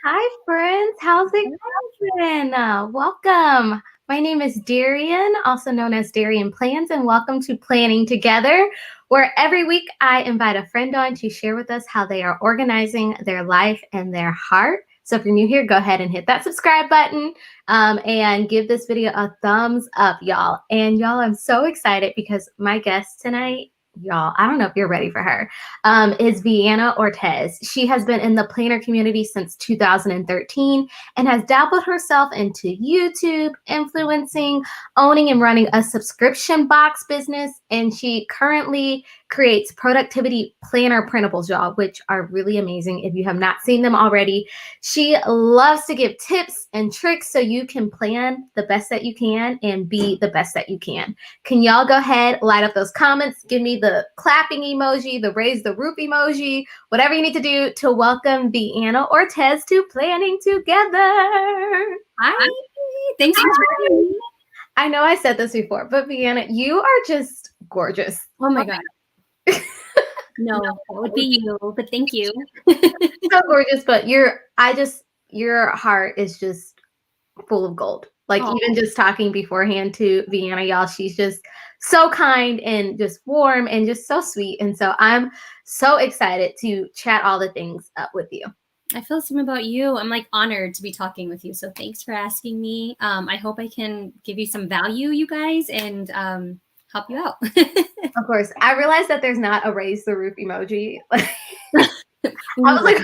Hi, friends. How's it going? Welcome. My name is Darian, also known as Darian Plans, and welcome to Planning Together, where every week I invite a friend on to share with us how they are organizing their life and their heart. So if you're new here, go ahead and hit that subscribe button and give this video a thumbs up, y'all. And y'all, I'm so excited because my guest tonight, y'all, I don't know if you're ready for her, is Vienna Ortiz. She has been in the planner community since 2013 and has dabbled herself into YouTube, influencing, owning and running a subscription box business. And she currently creates productivity planner printables, y'all, which are really amazing if you have not seen them already. She loves to give tips and tricks so you can plan the best that you can and be the best that you can. Can y'all go ahead, light up those comments, give me the clapping emoji, the raise the roof emoji, whatever you need to do to welcome Vienna Ortiz to Planning Together. Hi, thanks for joining me. I know I said this before, but Vienna, you are just gorgeous. Oh my God. No, that would be you, but thank you. So gorgeous, but your heart is just full of gold. Like even just talking beforehand to Vienna, y'all, she's just so kind and just warm and just so sweet. And so I'm so excited to chat all the things up with you. I feel the same about you. I'm like honored to be talking with you. So thanks for asking me. I hope I can give you some value, you guys, and help you out. Of course. I realized that there's not a raise the roof emoji. I was like,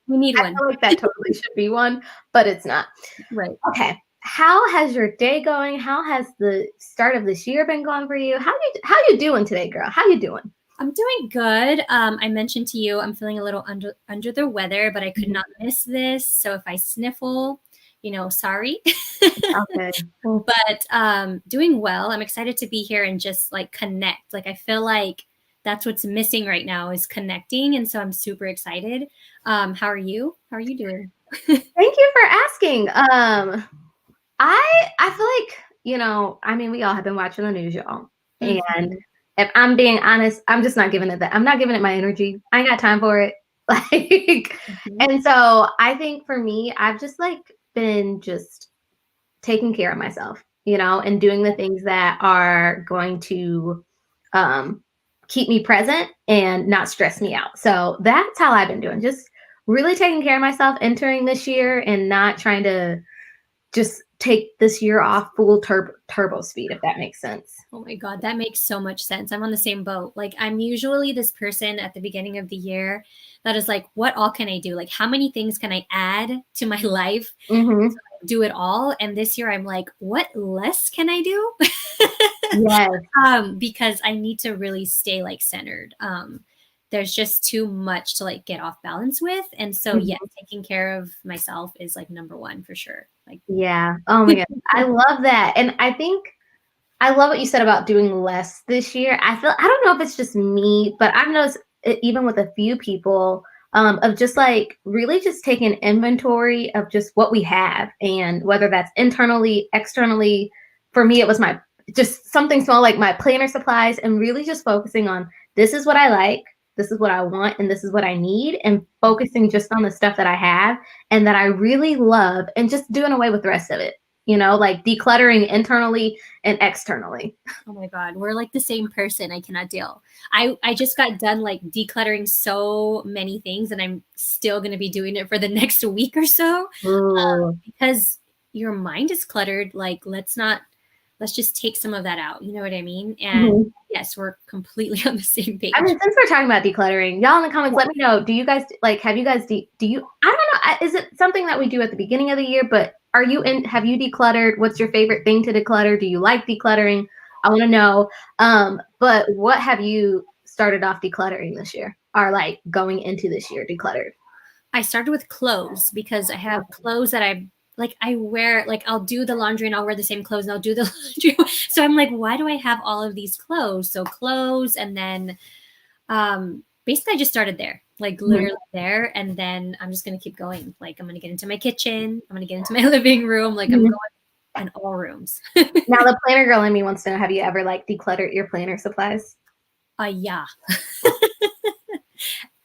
we need one. I feel like that totally should be one, but it's not. Right. Okay. How has your day going? How has the start of this year been going for you? How you doing today, girl? How you doing? I'm doing good. I mentioned to you I'm feeling a little under the weather, but I could not miss this. So if I sniffle, sorry. Okay. But doing well. I'm excited to be here and just like connect. Like I feel like that's what's missing right now is connecting. And so I'm super excited. How are you? How are you doing? Thank you for asking. I feel like, I mean, we all have been watching the news, y'all. Mm-hmm. And if I'm being honest, I'm just not giving it that. I'm not giving it my energy. I ain't got time for it. And so I think for me, I've just like been just taking care of myself, and doing the things that are going to keep me present and not stress me out. So that's how I've been doing. Just really taking care of myself entering this year and not trying to just take this year off full turbo speed, if that makes sense. Oh my God, that makes so much sense. I'm on the same boat. Like I'm usually this person at the beginning of the year that is like, what all can I do? Like how many things can I add to my life? Mm-hmm. Do it all. And this year I'm like, what less can I do? Yes. Because I need to really stay like centered. There's just too much to like get off balance with. And so yeah, taking care of myself is like number one for sure. Like yeah. Oh my God. I love that. And I think I love what you said about doing less this year. I don't know if it's just me, but I've noticed even with a few people of just like really just taking inventory of just what we have and whether that's internally, externally. For me, it was just something small like my planner supplies and really just focusing on this is what I like, this is what I want, and this is what I need, and focusing just on the stuff that I have and that I really love and just doing away with the rest of it. Like decluttering internally and externally. Oh my God, we're like the same person. I cannot deal. I just got done like decluttering so many things and I'm still going to be doing it for the next week or so because your mind is cluttered. Like, let's just take some of that out. You know what I mean? And yes, we're completely on the same page. I mean, since we're talking about decluttering, y'all in the comments, let me know. Do you guys have you guys, do you, I don't know. Is it something that we do at the beginning of the year, but have you decluttered? What's your favorite thing to declutter? Do you like decluttering? I want to know. But what have you started off decluttering this year or like going into this year decluttered? I started with clothes because I have clothes that I wear, like I'll do the laundry and I'll wear the same clothes and I'll do the laundry. So I'm like, why do I have all of these clothes? So clothes. And then basically I just started there, like literally there. And then I'm just going to keep going. Like I'm going to get into my kitchen. I'm going to get into my living room. Like I'm going in all rooms. Now the planner girl in me wants to know, have you ever like decluttered your planner supplies? Yeah.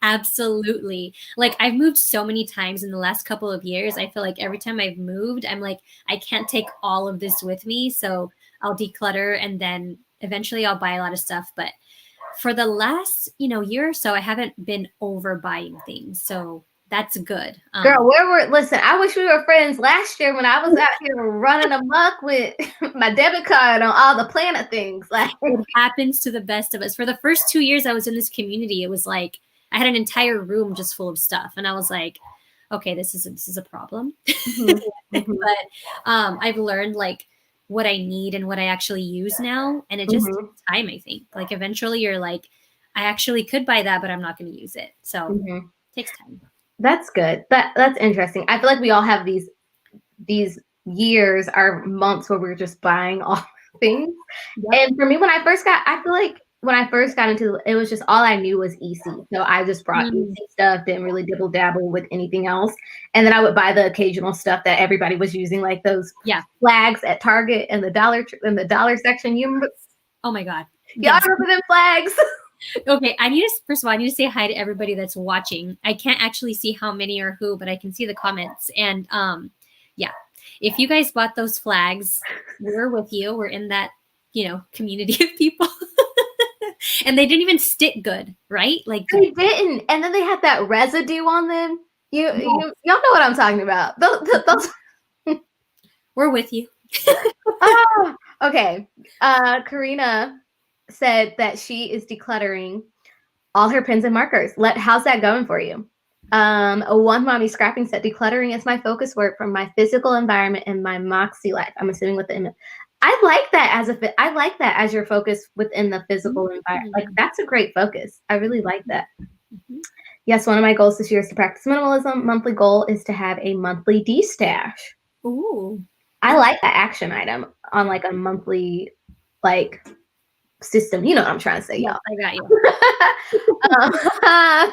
Absolutely. Like I've moved so many times in the last couple of years. I feel like every time I've moved, I'm like, I can't take all of this with me. So I'll declutter and then eventually I'll buy a lot of stuff. But for the last, year or so, I haven't been overbuying things. So that's good. Girl, listen, I wish we were friends last year when I was out here running amok with my debit card on all the Planet things. Like, it happens to the best of us. For the first 2 years I was in this community, it was like I had an entire room just full of stuff. And I was like, okay, this is a problem. But I've learned like what I need and what I actually use now. And it just takes time, I think. Like eventually you're like, I actually could buy that, but I'm not going to use it. So it takes time. That's good. That's interesting. I feel like we all have these years, our months where we're just buying all things. Yep. And for me, I feel like when I first got into it, was just all I knew was EC. So I just brought EC stuff, didn't really dibble dabble with anything else. And then I would buy the occasional stuff that everybody was using, like those flags at Target and the dollar section. You remember? Oh my God. Y'all remember them flags? Okay, first of all, I need to say hi to everybody that's watching. I can't actually see how many or who, but I can see the comments. And if you guys bought those flags, we're with you. We're in that, community of people. And they didn't even stick good, right? Like they didn't. And then they had that residue on them. Y'all know what I'm talking about. Those we're with you. Okay. Karina said that she is decluttering all her pens and markers. How's that going for you? A one mommy scrapping set. Decluttering is my focus work from my physical environment and my Moxie life. I'm assuming with the image. I like that as your focus within the physical environment. Like that's a great focus. I really like that. Yes, one of my goals this year is to practice minimalism. Monthly goal is to have a monthly de-stash. Ooh. I like that action item on like a monthly system. You know what I'm trying to say, y'all. I got you.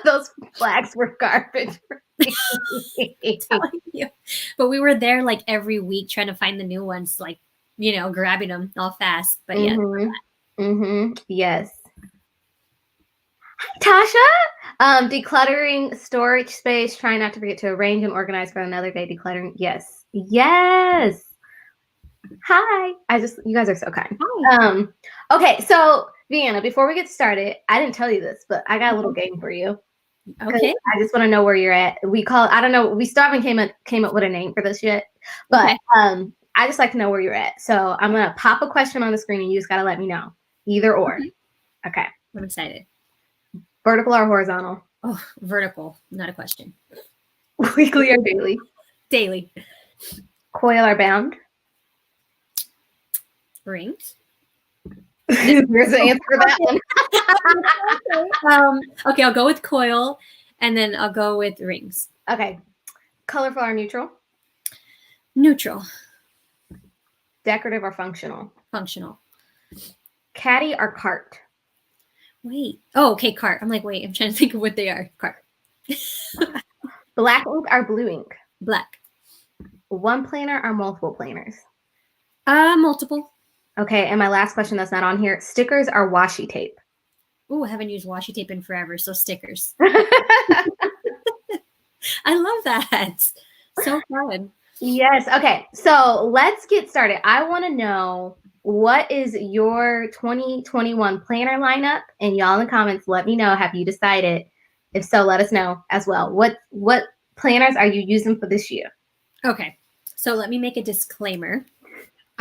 Those flags were garbage. But we were there like every week trying to find the new ones, like, grabbing them all fast. But yes. Hi, Tasha. Decluttering storage space. Trying not to forget to arrange and organize for another day. Decluttering. Yes. Hi. You guys are so kind. Hi. Okay, so Vienna, before we get started, I didn't tell you this, but I got a little game for you. Okay. I just want to know where you're at. We still haven't came up with a name for this yet, but I just like to know where you're at. So I'm gonna pop a question on the screen and you just gotta let me know. Either or. Okay. I'm excited. Vertical or horizontal? Oh, vertical, not a question. Weekly or daily? Daily. Coil or bound? Rings. There's an answer for that one. Okay, I'll go with coil, and then I'll go with rings. Okay. Colorful or neutral? Neutral. Decorative or functional? Functional. Caddy or cart? Wait. Oh, okay, cart. I'm like, wait, I'm trying to think of what they are. Cart. Black ink or blue ink? Black. One planner or multiple planners? Multiple. Okay, and my last question that's not on here, stickers or washi tape? Oh, I haven't used washi tape in forever, so stickers. I love that. So fun. Yes. Okay, so let's get started. I want to know, what is your 2021 planner lineup? And y'all in the comments, let me know, have you decided? If so, let us know as well. What planners are you using for this year? Okay, so let me make a disclaimer.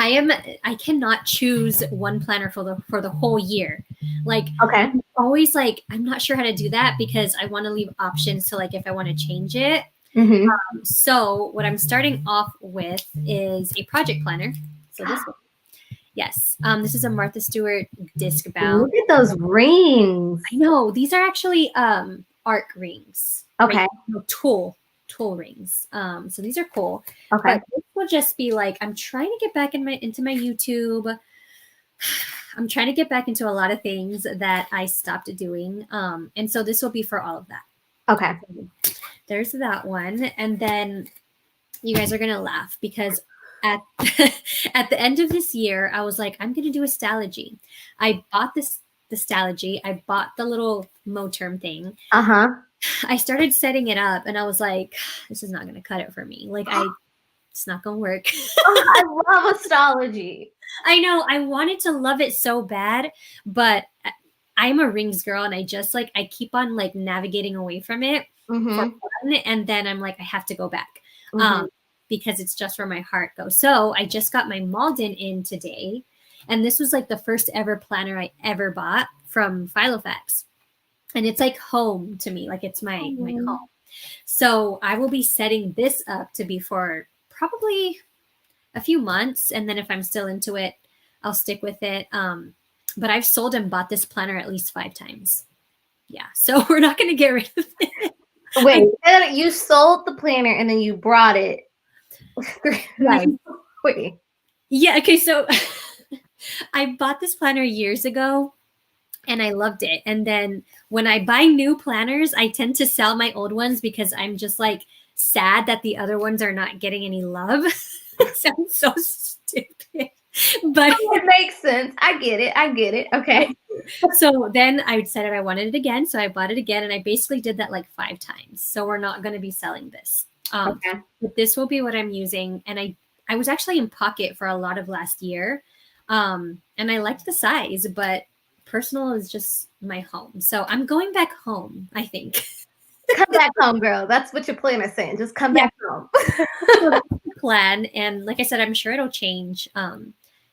I cannot choose one planner for the whole year. Like, okay, always like, I'm not sure how to do that because I want to leave options to like if I want to change it. So what I'm starting off with is a project planner. So this one. Yes. This is a Martha Stewart disc bound. Look at those rings. I know. These are actually art rings. Okay. Right? Tool rings. So these are cool. Okay. But this will just be like, I'm trying to get back into my YouTube. I'm trying to get back into a lot of things that I stopped doing. And so this will be for all of that. Okay. There's that one. And then you guys are going to laugh because at the end of this year, I was like, I'm going to do a stalogy. I bought the stalogy. I bought the little Moterm thing. I started setting it up and I was like, this is not going to cut it for me. Like it's not going to work. Oh, I love astrology. I know I wanted to love it so bad, but I'm a rings girl and I just like, I keep on like navigating away from it for fun. And then I'm like, I have to go back because it's just where my heart goes. So I just got my Malden in today. And this was like the first ever planner I ever bought from Filofax. And it's like home to me, like it's my home. So I will be setting this up to be for probably a few months. And then if I'm still into it, I'll stick with it. But I've sold and bought this planner at least 5 times. Yeah. So we're not going to get rid of it. Wait, you sold the planner and then you brought it. Right. Wait. Yeah. Okay. So I bought this planner years ago and I loved it. And then when I buy new planners, I tend to sell my old ones because I'm just like sad that the other ones are not getting any love. It sounds so stupid. But it makes sense. I get it. Okay. So then I decided I wanted it again. So I bought it again and I basically did that like 5 times. So we're not going to be selling this. Okay. But this will be what I'm using. And I was actually in Pocket for a lot of last year. And I liked the size, but personal is just my home. So I'm going back home, I think. Come back home, girl. That's what your plan is saying. Just come back home. So that's the plan. And like I said, I'm sure it'll change.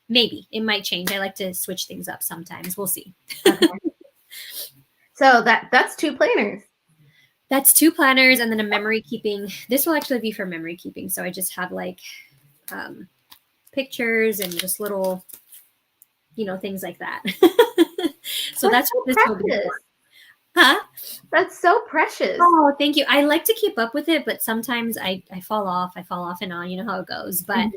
Maybe it might change. I like to switch things up sometimes. We'll see. Okay. So that's 2 planners. That's 2 planners and then a memory keeping. This will actually be for memory keeping. So I just have like pictures and just little, things like that. So that's what this will be for. Huh? That's so precious. Oh, thank you. I like to keep up with it, but sometimes I fall off. I fall off and on. You know how it goes. But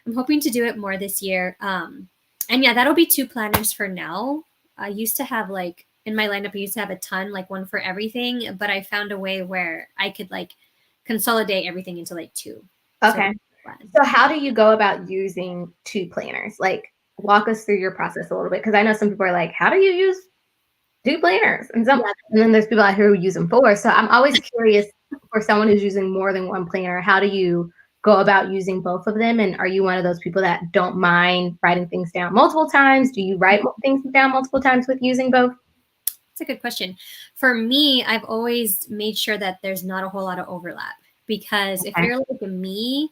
I'm hoping to do it more this year. And yeah, that'll be 2 planners for now. I used to have like in my lineup, I used to have a ton, like one for everything, but I found a way where I could like consolidate everything into like 2. Okay. So how do you go about using 2 planners? Like walk us through your process a little bit. Cause I know some people are like, how do you use 2 planners? And then there's people out here who use them 4. So I'm always curious for someone who's using more than 1 planner, how do you go about using both of them? And are you one of those people that don't mind writing things down multiple times? Do you write things down multiple times with using both? That's a good question. For me, I've always made sure that there's not a whole lot of overlap because if you're like me,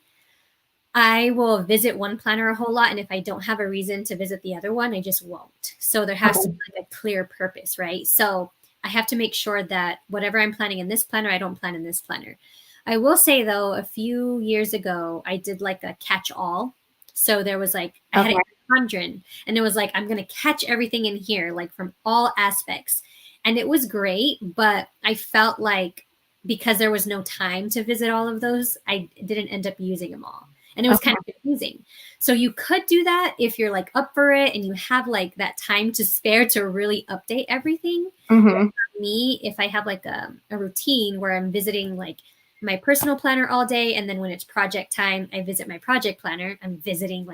I will visit one planner a whole lot. And if I don't have a reason to visit the other one, I just won't. So there has to be like a clear purpose, right? So I have to make sure that whatever I'm planning in this planner, I don't plan in this planner. I will say though, a few years ago, I did like a catch-all. So there was like, I had 100 and it was like, I'm going to catch everything in here, like from all aspects. And it was great, but I felt like because there was no time to visit all of those, I didn't end up using them all. And it was kind of confusing. So you could do that if you're like up for it and you have like that time to spare to really update everything. For me, if I have like a routine where I'm visiting like my personal planner all day, and then when it's project time, I visit my project planner. I'm visiting.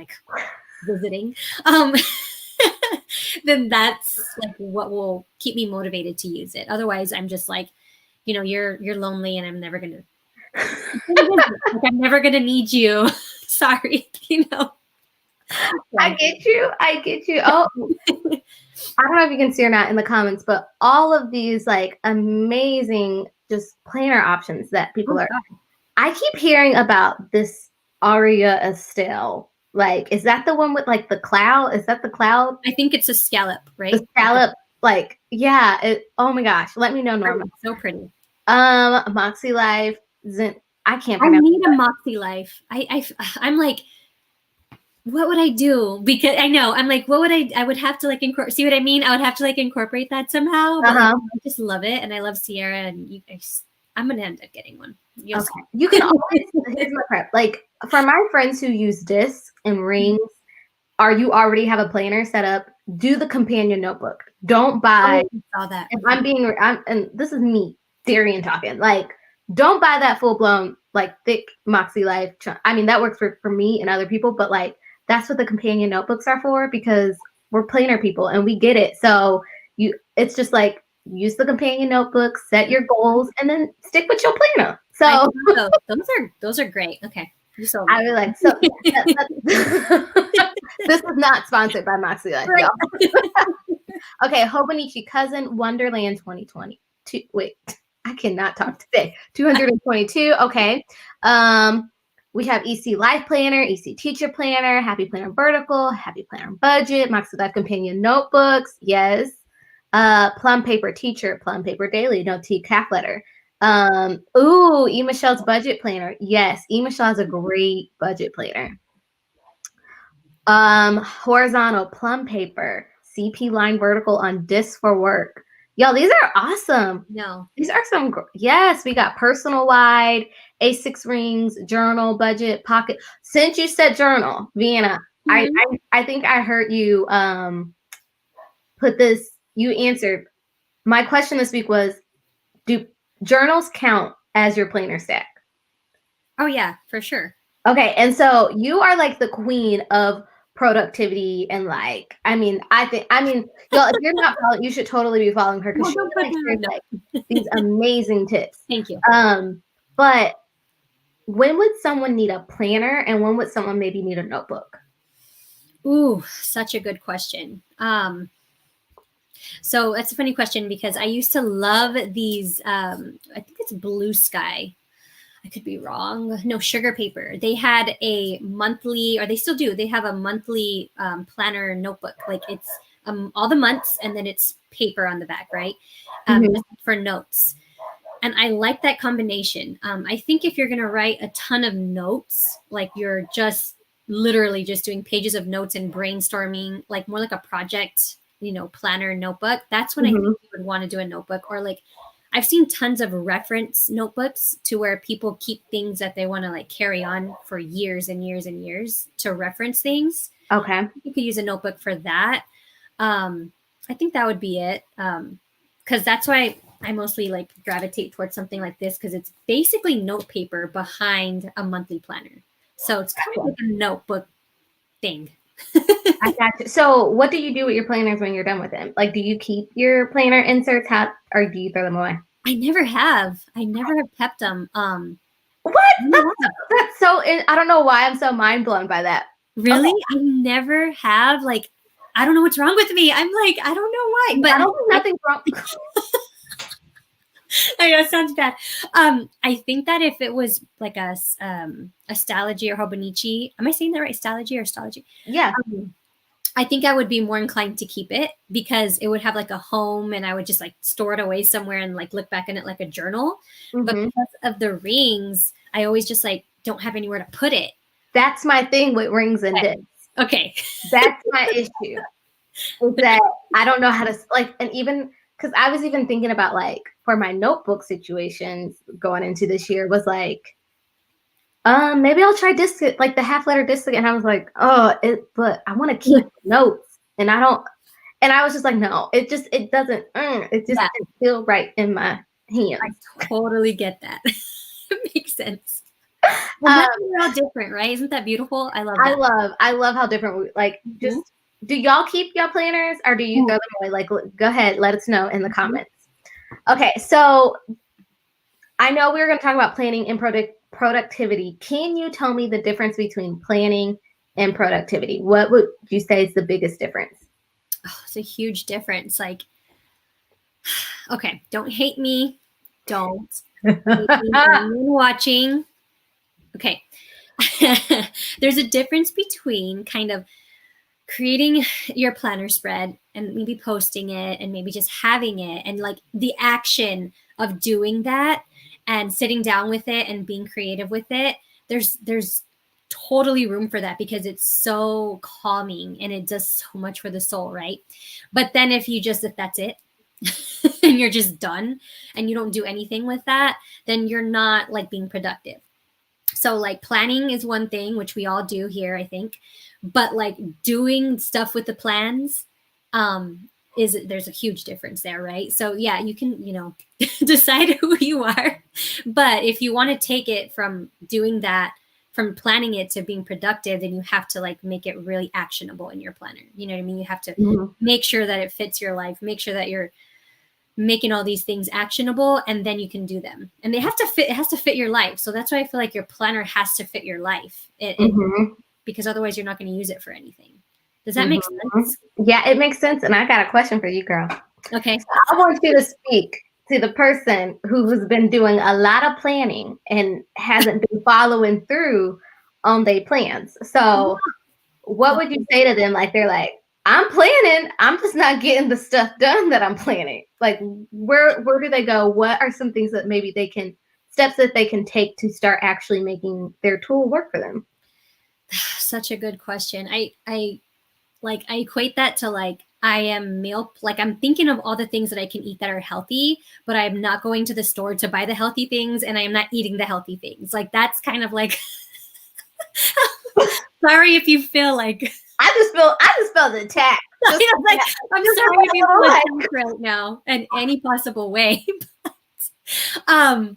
Then that's like what will keep me motivated to use it. Otherwise, I'm just like, you're lonely, and I'm never gonna. I'm never gonna need you. Sorry, I get you. Oh, I don't know if you can see or not in the comments, but all of these like amazing just planner options that people are. I keep hearing about this Aria Estelle. Like, is that the one with like the cloud? Is that the cloud? I think it's a scallop, right? The scallop, like, yeah. Oh my gosh, let me know, Norma. So pretty. Moxie Life. I can't pronounce. I need a Moxie Life. I'm like, what would I do? Because I know I'm like, what would I would have to like incorporate. See what I mean? I would have to like incorporate that somehow. But like, I just love it, and I love Sierra, and I'm gonna end up getting one. Okay. You can always here's my prep. Like for my friends who use discs and rings, you already have a planner set up? Do the companion notebook. Don't buy. I saw that. If and this is me, Darian talking. Like, don't buy that full blown like thick Moxie Life. I mean, that works for me and other people, but like that's what the companion notebooks are for because we're planner people and we get it. So it's just like use the companion notebook, set your goals, and then stick with your planner. So I love those are great. Okay. You sold me. I would like, so this is not sponsored by Moxie Life, Right. y'all. Okay, Hobonichi Cousin Wonderland 2020. Wait, I cannot talk today. 222. Okay. We have EC Life Planner, EC Teacher Planner, Happy Planner Vertical, Happy Planner Budget, Moxie Life Companion Notebooks. Yes. Plum Paper Teacher, Plum Paper Daily, No T Calf Letter. E. Michelle's Budget Planner. Yes, E. Michelle has a great budget planner. Horizontal Plum Paper, CP Line Vertical on Disc for Work. Y'all, these are awesome. No. These are some, yes, we got personal wide, A6 rings, journal, budget, pocket. Since you said journal, Vienna, I think I heard you put this, you answered. My question this week was, do journals count as your planner stack? Oh yeah, for sure. Okay, and so you are like the queen of productivity and like, I mean, y'all, if you're not following, you should totally be following her because she like these amazing tips. Thank you. But when would someone need a planner and when would someone maybe need a notebook? Ooh, such a good question. So that's a funny question because I used to love these, I think it's Blue Sky. I could be wrong. No, Sugar Paper. They had a monthly, or they still do. They have a monthly planner notebook. Like it's all the months and then it's paper on the back, right? For notes. And I like that combination. I think if you're going to write a ton of notes, like you're just literally just doing pages of notes and brainstorming, like more like a project, planner notebook, that's when I think you would want to do a notebook. Or like I've seen tons of reference notebooks to where people keep things that they want to like carry on for years and years and years to reference things. Okay. You could use a notebook for that. I think that would be it. Because that's why I mostly like gravitate towards something like this because it's basically note paper behind a monthly planner. So it's kind of like a notebook thing. I got you. So what do you do with your planners when you're done with them? Like, do you keep your planner inserts or do you throw them away? I never have kept them. What? That's so, I don't know why I'm so mind blown by that. Really? Okay. I never have. Like, I don't know what's wrong with me. I'm like, I don't know why. But I don't think nothing's wrong. I know it sounds bad. I think that if it was like a Stalogy or Hobonichi, am I saying that right? Stalogy or Stalogy? Yeah. I think I would be more inclined to keep it because it would have like a home and I would just like store it away somewhere and like look back in it like a journal. But because of the rings, I always just like don't have anywhere to put it. That's my thing with rings and discs. Okay. That's my issue. Is that I don't know how to like, and even because I was even thinking about like for my notebook situations going into this year was like, maybe I'll try disc like the half letter disc, and I was like, but I want to keep notes, and I was just like, no, it doesn't didn't feel right in my hands. I totally get that. It makes sense. Well, we're all different, right? Isn't that beautiful? I love that. I love how different we like. Just do y'all keep your planners or do you throw them away? Like, go ahead, let us know in the comments. Okay, so I know we were going to talk about planning and productivity. Can you tell me the difference between planning and productivity? What would you say is the biggest difference? Oh, it's a huge difference. Like, okay, don't hate me. Don't hate me. Anyone watching. Okay. There's a difference between kind of creating your planner spread and maybe posting it and maybe just having it and like the action of doing that and sitting down with it and being creative with it. There's totally room for that because it's so calming and it does so much for the soul, right? But then if that's it and you're just done and you don't do anything with that, then you're not like being productive. So like planning is one thing, which we all do here, I think, but like doing stuff with the plans, there's a huge difference there, right? So yeah, you can, decide who you are, but if you want to take it from doing that, from planning it to being productive, then you have to like make it really actionable in your planner. You know what I mean? You have to make sure that it fits your life, make sure that you're making all these things actionable, and then you can do them. And they have to fit, it has to fit your life. So that's why I feel like your planner has to fit your life. Because otherwise you're not going to use it for anything. Does that make sense? Yeah, it makes sense. And I got a question for you, girl. Okay. So I want you to speak to the person who has been doing a lot of planning and hasn't been following through on their plans. So what would you say to them? Like, they're like, I'm planning, I'm just not getting the stuff done that I'm planning. Like, where do they go? What are some things that maybe steps that they can take to start actually making their tool work for them? Such a good question. I equate that to like, I am like I'm thinking of all the things that I can eat that are healthy, but I'm not going to the store to buy the healthy things, and I am not eating the healthy things. Like, that's kind of like, sorry if you feel like I just felt attacked. I'm sorry if you feel attacked right now in any possible way. But,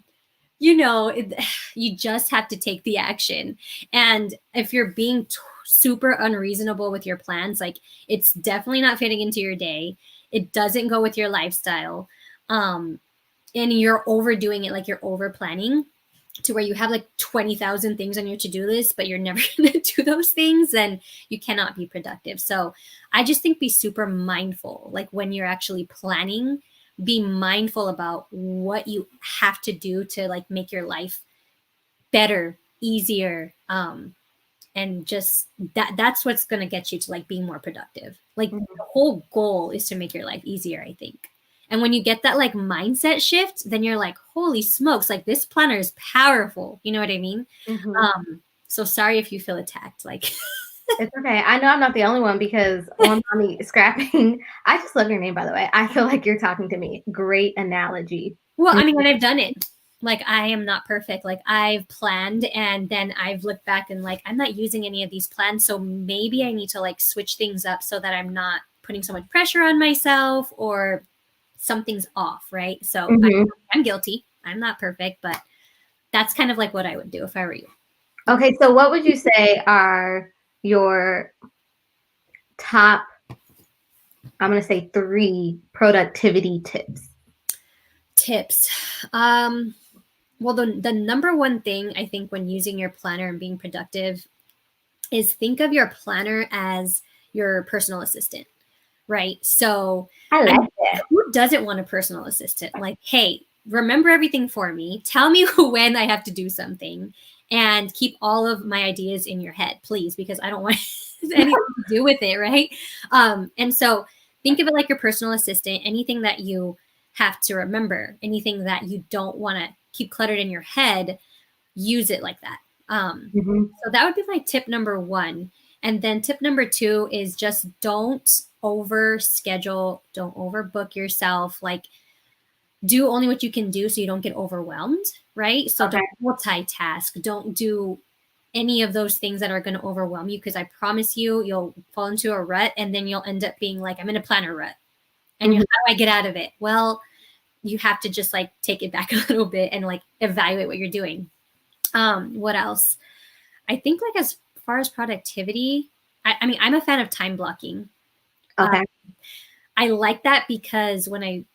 you just have to take the action. And if you're being super unreasonable with your plans, like, it's definitely not fitting into your day. It doesn't go with your lifestyle. And you're overdoing it, like you're over planning to where you have like 20,000 things on your to-do list, but you're never going to do those things, then you cannot be productive. So I just think be super mindful. Like, when you're actually planning, be mindful about what you have to do to like make your life better, easier. And just that's what's going to get you to like being more productive. Like, the whole goal is to make your life easier, I think. And when you get that like mindset shift, then you're like, holy smokes, like, this planner is powerful. You know what I mean? So sorry if you feel attacked. Like, it's okay. I know I'm not the only one, because on Mommy Scrapping, I just love your name, by the way. I feel like you're talking to me. Great analogy. Well, I mean, and I've done it. Like, I am not perfect. Like, I've planned, and then I've looked back and like, I'm not using any of these plans. So maybe I need to like switch things up so that I'm not putting so much pressure on myself, or something's off, right? So I'm guilty. I'm not perfect, but that's kind of like what I would do if I were you. Okay, so what would you say are your top, I'm going to say 3 productivity tips? Well, the number one thing I think when using your planner and being productive is think of your planner as your personal assistant, right? So I like that. Who doesn't want a personal assistant? Like, hey, remember everything for me. Tell me when I have to do something, and keep all of my ideas in your head, please, because I don't want anything to do with it, right? And so think of it like your personal assistant. Anything that you have to remember, anything that you don't want to keep cluttered in your head, use it like that. So that would be my tip number 1. And then tip number 2 is just don't over schedule, don't overbook yourself. Like, do only what you can do so you don't get overwhelmed, right? So don't multitask, don't do any of those things that are going to overwhelm you, because I promise you'll fall into a rut, and then you'll end up being like, I'm in a planner rut. And how do I get out of it? Well, you have to just like take it back a little bit and like evaluate what you're doing. What else? I think like as far as productivity, I mean, I'm a fan of time blocking. Okay. I like that because when I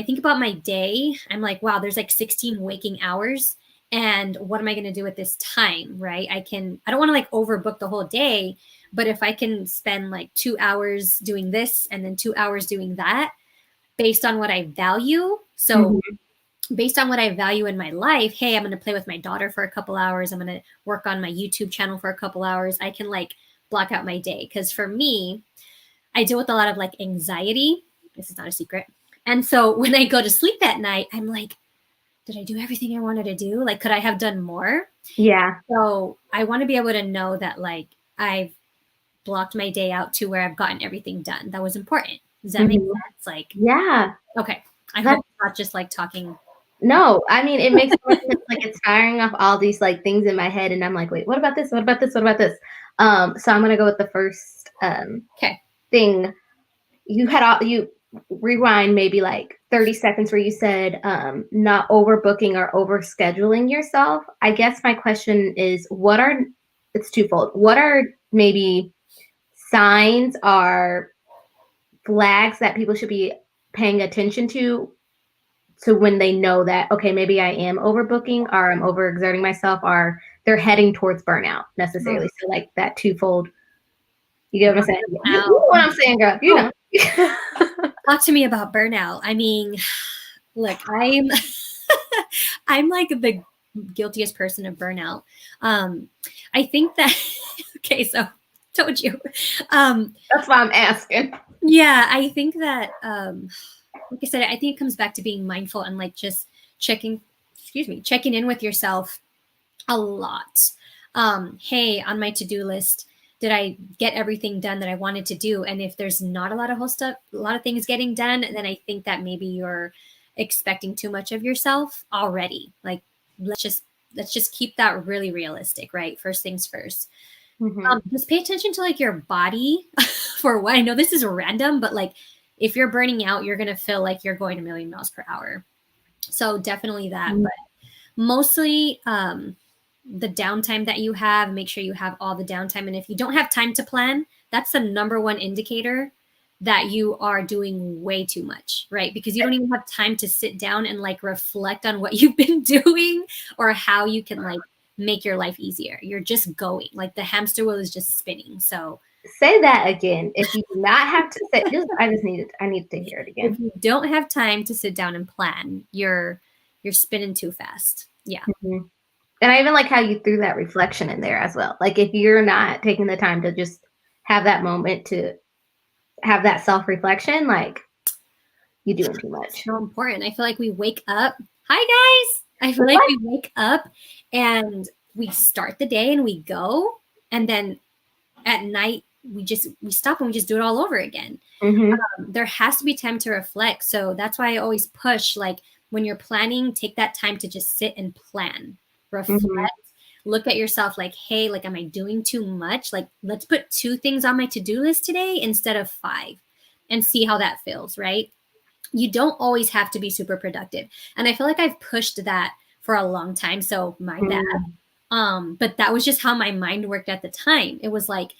think about my day, I'm like, wow, there's like 16 waking hours. And what am I going to do with this time? Right. I don't want to like overbook the whole day, but if I can spend like 2 hours doing this and then 2 hours doing that based on what I value. So based on what I value in my life, hey, I'm going to play with my daughter for a couple hours. I'm going to work on my YouTube channel for a couple hours. I can like block out my day. Because for me, I deal with a lot of like anxiety. This is not a secret. And so when I go to sleep at night, I'm like, did I do everything I wanted to do? Like, could I have done more? Yeah. So I want to be able to know that like I've blocked my day out to where I've gotten everything done that was important. Does that make sense? Like, yeah. Okay. I hope it's not just like talking. No, I mean, it makes sense. Like, it's firing off all these like things in my head, and I'm like, wait, what about this? What about this? What about this? So I'm gonna go with the first thing. You rewind maybe like 30 seconds where you said not overbooking or overscheduling yourself. I guess my question is, it's twofold. What are maybe signs or flags that people should be paying attention to so when they know that, okay, maybe I am overbooking or I'm overexerting myself or they're heading towards burnout necessarily. Mm. So like that twofold, you get what I'm saying? You know Burnout. what I'm saying, girl, you know. Talk to me about burnout. I mean, look, I'm like the guiltiest person of burnout. I think that okay, so told you. That's why I'm asking. Yeah, I think that like I said, I think it comes back to being mindful and like just checking in with yourself a lot. Hey, on my to-do list, did I get everything done that I wanted to do? And if there's not a lot of things getting done, then I think that maybe you're expecting too much of yourself already. Like let's just keep that really realistic, right? First things first. Just pay attention to like your body for what I know this is random, but like if you're burning out, you're gonna feel like you're going a million miles per hour. So definitely that, but mostly the downtime that you have, make sure you have all the downtime. And if you don't have time to plan, that's the number one indicator that you are doing way too much, right? Because you don't even have time to sit down and like reflect on what you've been doing or how you can like make your life easier. You're just going, like the hamster wheel is just spinning. So say that again. If you do not have to say, I need to hear it again. If you don't have time to sit down and plan, you're spinning too fast. Yeah. Mm-hmm. And I even like how you threw that reflection in there as well. Like if you're not taking the time to just have that moment to have that self-reflection, like you're doing too much. So important. I feel like we wake up. Hi guys. I feel like we wake up and we start the day and we go, and then at night we stop and we just do it all over again. There has to be time to reflect. So that's why I always push, like when you're planning, take that time to just sit and plan, reflect, look at yourself like, hey, like, am I doing too much? Like, let's put 2 things on my to-do list today instead of 5 and see how that feels, right? You don't always have to be super productive. And I feel like I've pushed that for a long time. So my bad. But that was just how my mind worked at the time. It was like,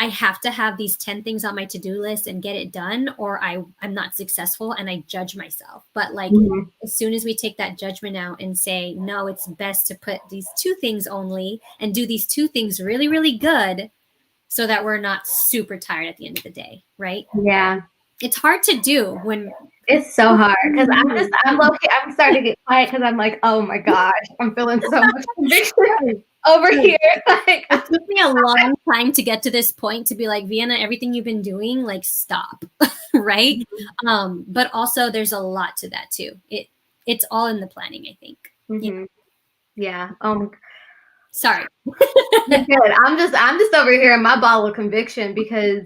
I have to have these 10 things on my to-do list and get it done, or I'm not successful, and I judge myself. But like as soon as we take that judgment out and say, no, it's best to put these 2 things only and do these 2 things really, really good so that we're not super tired at the end of the day, right? Yeah. It's hard to do when it's so hard because I'm starting to get quiet because I'm like, oh my gosh, I'm feeling so much conviction over here. Like it took me a long time to get to this point to be like, Vienna, everything you've been doing, like stop. Right. But also there's a lot to that too. It's all in the planning, I think. Yeah. Sorry. Good. I'm just over here in my ball of conviction because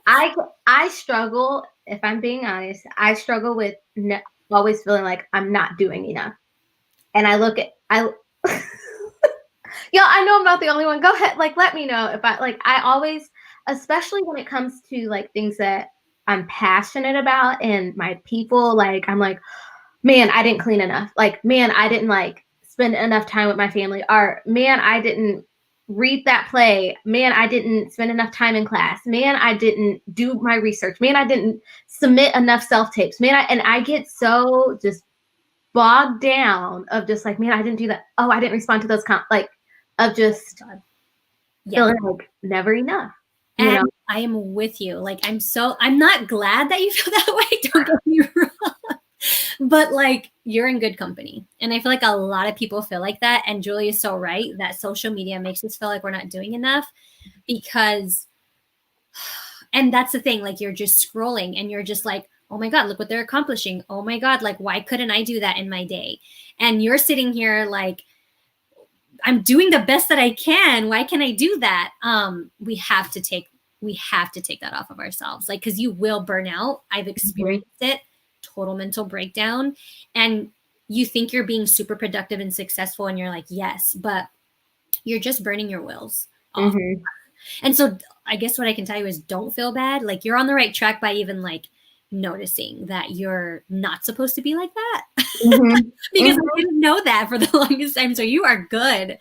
I struggle, if I'm being honest, I struggle with always feeling like I'm not doing enough. And y'all, I know I'm not the only one. Go ahead. Like, let me know if I always, especially when it comes to like things that I'm passionate about and my people, like, I'm like, man, I didn't clean enough. Like, man, I didn't like spend enough time with my family. Or man, I didn't read that play. Man, I didn't spend enough time in class. Man, I didn't do my research. Man, I didn't submit enough self-tapes. Man, I get so just bogged down of just like, man, I didn't do that. Oh, I didn't respond to those of just feeling like never enough. And I am with you. Like, I'm not glad that you feel that way. Don't get me wrong. But like, you're in good company. And I feel like a lot of people feel like that. And Julie is so right that social media makes us feel like we're not doing enough because, and that's the thing, like you're just scrolling and you're just like, oh my God, look what they're accomplishing. Oh my God, like, why couldn't I do that in my day? And you're sitting here like, I'm doing the best that I can. Why can't I do that? We have to take that off of ourselves. Like, cause you will burn out. I've experienced it, total mental breakdown. And you think you're being super productive and successful. And you're like, yes, but you're just burning your wheels off. And so I guess what I can tell you is don't feel bad. Like you're on the right track by even like noticing that you're not supposed to be like that. Because I didn't know that for the longest time. So you are good.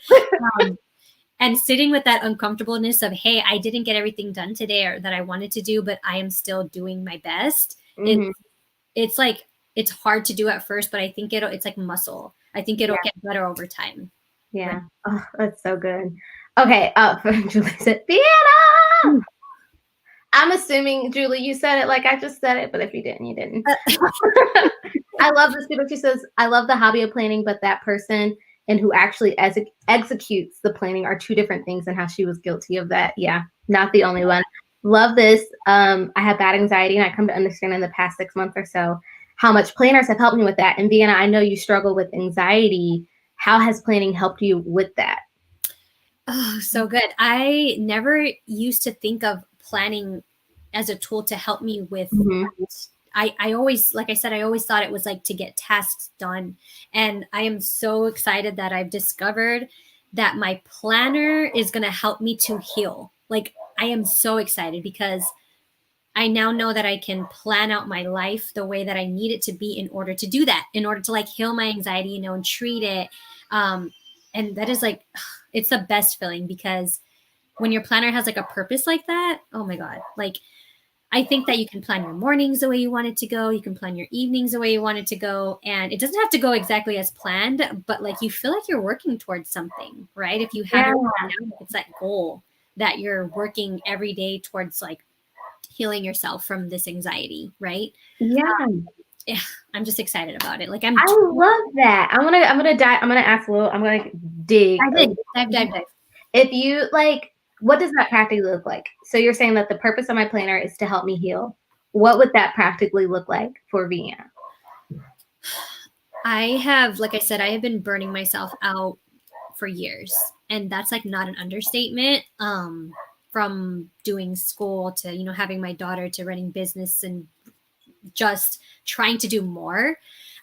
And sitting with that uncomfortableness of, hey, I didn't get everything done today or that I wanted to do, but I am still doing my best. It's like, it's hard to do at first, but I think it's like muscle. I think it'll get better over time. Yeah. Right? Oh, that's so good. Okay. Julie said, Vienna! I'm assuming, Julie, you said it like I just said it, but if you didn't, you didn't. I love this people. She says, I love the hobby of planning, but that person and who actually executes the planning are two different things, and how she was guilty of that. Yeah, not the only one. Love this. I have bad anxiety, and I come to understand in the past 6 months or so how much planners have helped me with that. And Vienna, I know you struggle with anxiety. How has planning helped you with that? Oh, so good. I never used to think of planning as a tool to help me with I always, like I said, I always thought it was like to get tasks done. And I am so excited that I've discovered that my planner is going to help me to heal. Like, I am so excited because I now know that I can plan out my life the way that I need it to be in order to do that, in order to like heal my anxiety, you know, and treat it. And that is like, it's the best feeling, because when your planner has like a purpose like that, oh my God, like, I think that you can plan your mornings the way you want it to go. You can plan your evenings the way you want it to go. And it doesn't have to go exactly as planned, but like you feel like you're working towards something, right? If you have it's that goal that you're working every day towards, like healing yourself from this anxiety, right? Yeah, I'm just excited about it. Like I love that. I'm gonna ask a little, I'm gonna dig. Dive. If you like, what does that practically look like? So you're saying that the purpose of my planner is to help me heal. What would that practically look like for Vienna? I have, like I said, I have been burning myself out for years, and that's like not an understatement. From doing school to, you know, having my daughter to running business and just trying to do more.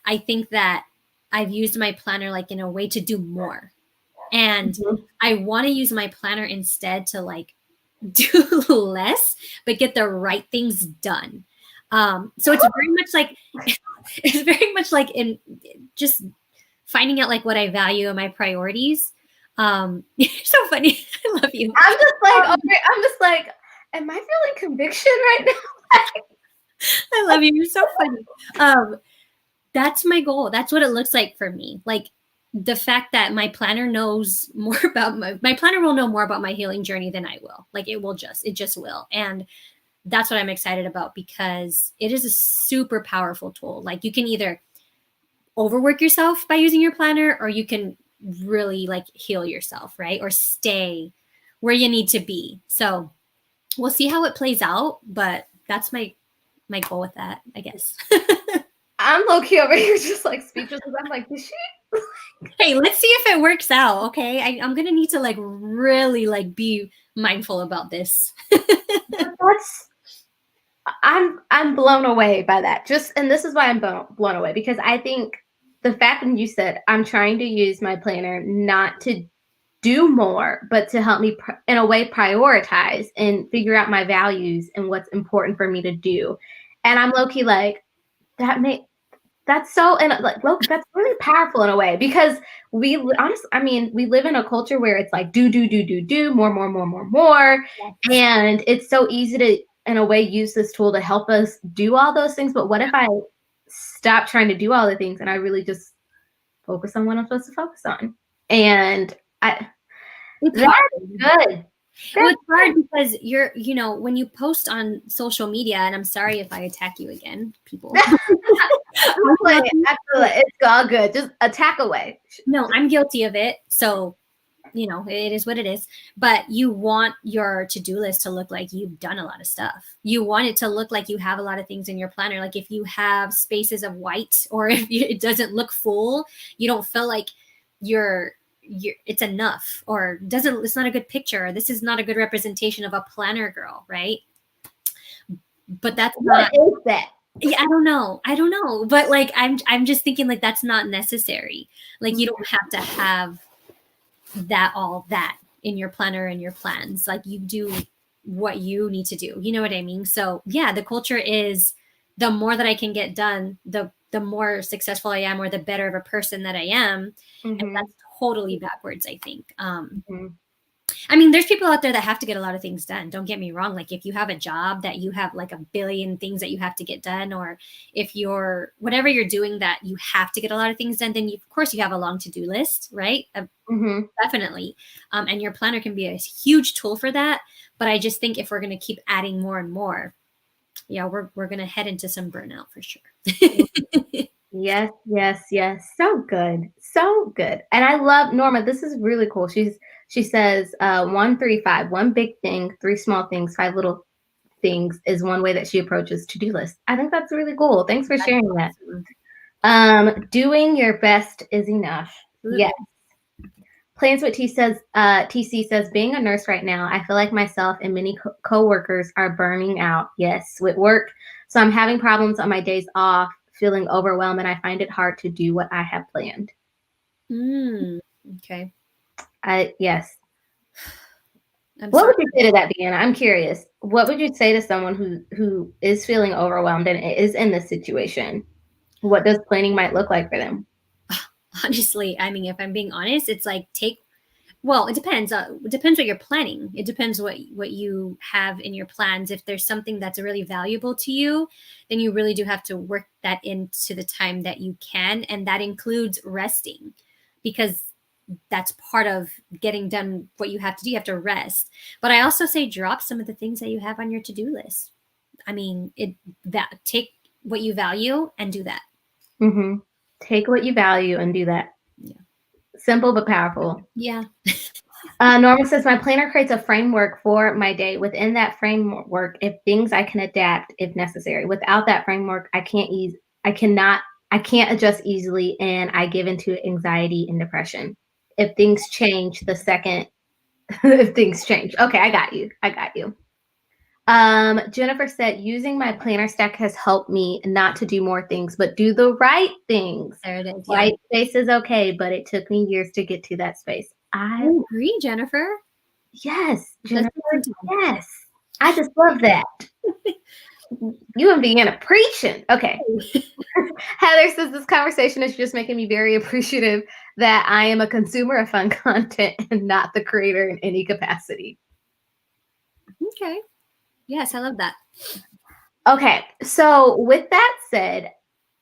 I think that I've used my planner like in a way to do more. And I want to use my planner instead to like do less, but get the right things done. So it's very much like, it's very much like in just finding out like what I value and my priorities. You're so funny. I love you. I'm just like, am I feeling conviction right now? I love you. You're so funny. That's my goal. That's what it looks like for me. Like the fact that my planner knows more about my planner will know more about my healing journey than I will. Like it just will. And that's what I'm excited about, because it is a super powerful tool. Like you can either overwork yourself by using your planner, or you can really like heal yourself, right? Or stay where you need to be. So we'll see how it plays out, but that's my goal with that, I guess. I'm low key over here just like speechless. I'm like, is she? Hey, let's see if it works out. Okay. I'm going to need to like really like be mindful about this. I'm blown away by that. And this is why I'm blown away, because I think the fact when you said I'm trying to use my planner not to do more, but to help me in a way prioritize and figure out my values and what's important for me to do. And I'm low key like, that's so, and like, look, that's really powerful in a way, because we honestly, I mean, we live in a culture where it's like do, more. And it's so easy to, in a way, use this tool to help us do all those things. But what if I stop trying to do all the things and I really just focus on what I'm supposed to focus on? And that's good. Well, it's hard because you know, when you post on social media, and I'm sorry if I attack you again, people. It's all good. Just attack away. No, I'm guilty of it. So, you know, it is what it is. But you want your to-do list to look like you've done a lot of stuff. You want it to look like you have a lot of things in your planner. Like if you have spaces of white, or if it doesn't look full, you don't feel like it's enough, or it's not a good picture, or this is not a good representation of a planner girl, right? But that's not, what is that? Yeah, I don't know. But like I'm just thinking like that's not necessary. Like you don't have to have all that in your planner and your plans. Like you do what you need to do. You know what I mean? So yeah, the culture is the more that I can get done, the more successful I am, or the better of a person that I am. And that's totally backwards, I think. I mean, there's people out there that have to get a lot of things done. Don't get me wrong. Like if you have a job that you have like a billion things that you have to get done, or if you're whatever you're doing that you have to get a lot of things done, then of course you have a long to-do list, right? Definitely. And your planner can be a huge tool for that. But I just think if we're going to keep adding more and more, yeah, we're going to head into some burnout for sure. Yes, yes, yes. So good. So good. And I love Norma. This is really cool. She says 1-3-5, one big thing, 3 small things, 5 little things is one way that she approaches to-do lists. I think that's really cool. Thanks for sharing that. Doing your best is enough. Yes. Plans with TC says, being a nurse right now, I feel like myself and many co-workers are burning out. Yes, with work. So I'm having problems on my days off, feeling overwhelmed, and I find it hard to do what I have planned. Okay. Yes. What would you say to that, Vienna? I'm curious. What would you say to someone who is feeling overwhelmed and is in this situation? What does planning might look like for them? Honestly, I mean, if I'm being honest, it's like well, it depends. It depends what you're planning. It depends what you have in your plans. If there's something that's really valuable to you, then you really do have to work that into the time that you can. And that includes resting, because that's part of getting done what you have to do. You have to rest. But I also say drop some of the things that you have on your to-do list. I mean, take what you value and do that. Take what you value and do that. Yeah. Simple but powerful. Yeah. Norma says, my planner creates a framework for my day. Within that framework, if things I can adapt if necessary. Without that framework, I can't adjust easily, and I give into anxiety and depression. If things change the second, if things change. Okay, I got you. Jennifer said, using my planner stack has helped me not to do more things, but do the right things. There it is. White space is okay, but it took me years to get to that space. I agree, Jennifer. Yes, Jennifer. Yes. I just love that. You and Vienna preaching. Okay. Heather says, this conversation is just making me very appreciative that I am a consumer of fun content and not the creator in any capacity. Okay. Yes, I love that. Okay. So with that said,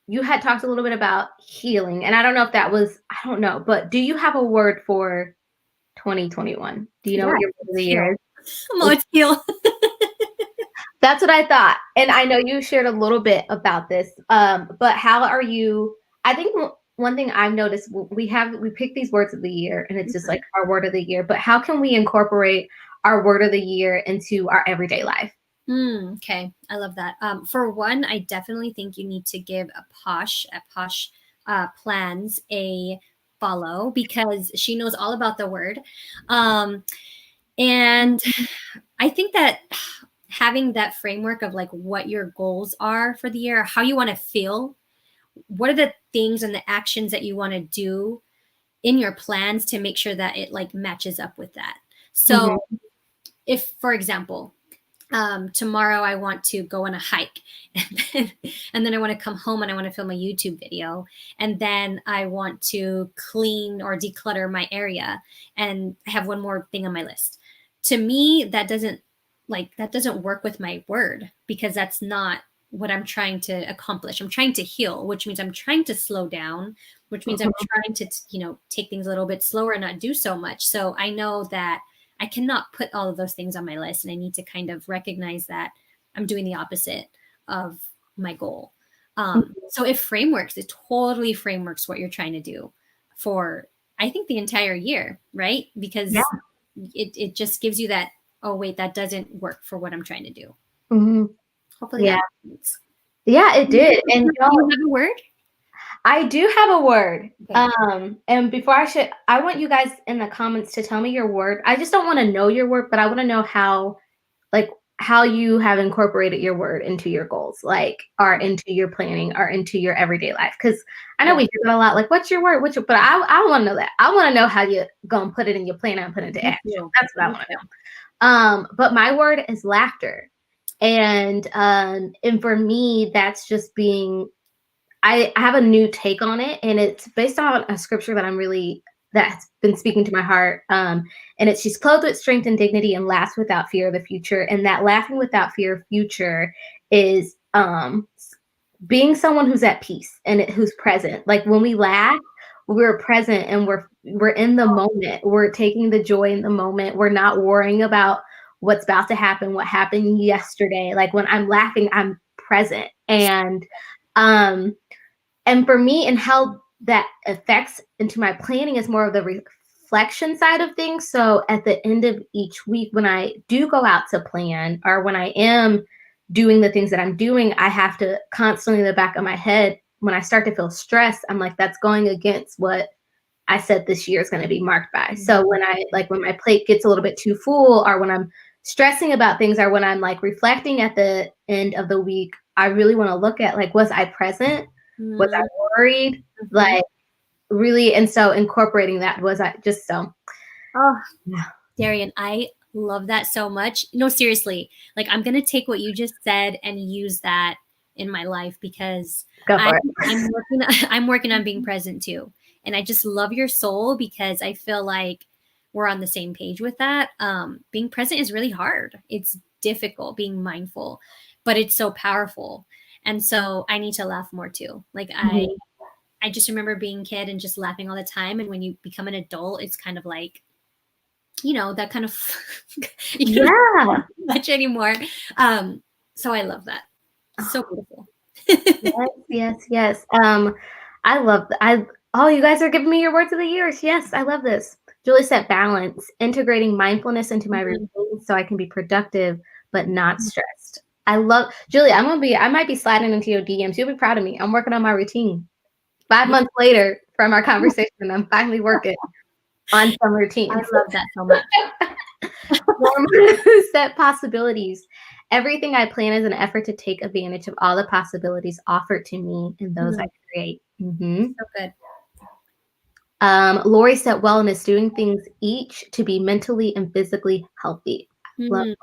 you had talked a little bit about healing, and I don't know if that was, I don't know, but do you have a word for 2021? Do you know what your word of the year is? It's heal. That's what I thought. And I know you shared a little bit about this, but how are you? I think one thing I've noticed, we pick these words of the year, and it's just like our word of the year, but how can we incorporate our word of the year into our everyday life? Okay. I love that. For one, I definitely think you need to give a Posh Plans a follow, because she knows all about the word. And I think that having that framework of like what your goals are for the year, how you want to feel, what are the things and the actions that you want to do in your plans to make sure that it like matches up with that. So if, for example, tomorrow I want to go on a hike, and then I want to come home and I want to film a YouTube video, and then I want to clean or declutter my area, and I have one more thing on my list. To me, that doesn't work with my word, because that's not what I'm trying to accomplish. I'm trying to heal, which means I'm trying to slow down, which means I'm trying to, take things a little bit slower and not do so much. So I know that I cannot put all of those things on my list, and I need to kind of recognize that I'm doing the opposite of my goal. So it totally frameworks what you're trying to do for, I think, the entire year, right? Because it just gives you that, oh wait, that doesn't work for what I'm trying to do. Hopefully that makes sense. Yeah, it did. And do you have a word? I do have a word. Okay. And before I want you guys in the comments to tell me your word. I just don't want to know your word, but I want to know how you have incorporated your word into your goals, or into your planning or into your everyday life. Because I know we hear that a lot, like, what's your word? But I want to know that. I want to know how you're going to put it in your plan and put it into action. That's what I want to know. But my word is laughter. And for me, that's just being, I have a new take on it, and it's based on a scripture that I'm really that's been speaking to my heart. And it's she's clothed with strength and dignity and laughs without fear of the future. And that laughing without fear of future is being someone who's at peace and who's present. Like when we laugh, we're present and we're in the moment. We're taking the joy in the moment. We're not worrying about what's about to happen, what happened yesterday. Like when I'm laughing, I'm present. And for me, and how that affects into my planning is more of the reflection side of things. So at the end of each week, when I do go out to plan, or when I am doing the things that I'm doing, I have to constantly in the back of my head, when I start to feel stressed, I'm like, that's going against what I said this year is going to be marked by. So when my plate gets a little bit too full, or when I'm stressing about things, or when I'm like reflecting at the end of the week, I really want to look at like, was I present? Was I worried? Like really, and so incorporating that, was I just so. Oh, yeah. Darian, I love that so much. No, seriously, like I'm gonna take what you just said and use that in my life, because I'm working on being present too. And I just love your soul, because I feel like we're on the same page with that. Being present is really hard. It's difficult being mindful, but it's so powerful. And so I need to laugh more too. Like I just remember being a kid and just laughing all the time. And when you become an adult, it's kind of like, that kind of not much anymore. So I love that. So beautiful. Yes. I love you guys are giving me your words of the year. Yes, I love this. Julie said balance, integrating mindfulness into my routine so I can be productive but not stressed. I love Julie. I might be sliding into your DMs. You'll be proud of me. I'm working on my routine. 5 months later from our conversation, I'm finally working on some routines. I love that so much. Set possibilities. Everything I plan is an effort to take advantage of all the possibilities offered to me and those I create. So good. Lori said wellness, doing things each to be mentally and physically healthy. Love that.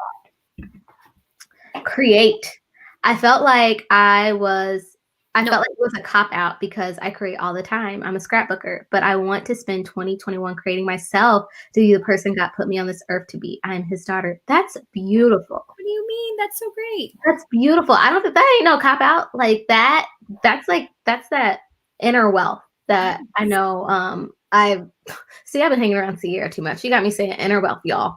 Create. I felt like it was a cop-out because I create all the time. I'm a scrapbooker, but I want to spend 2021 creating myself to be the person God put me on this earth to be. I'm his daughter. That's beautiful. What do you mean? That's so great. That's beautiful. I don't think that ain't no cop-out. Like that, that's that inner wealth that I know. I've been hanging around Sierra too much. You got me saying inner wealth, y'all.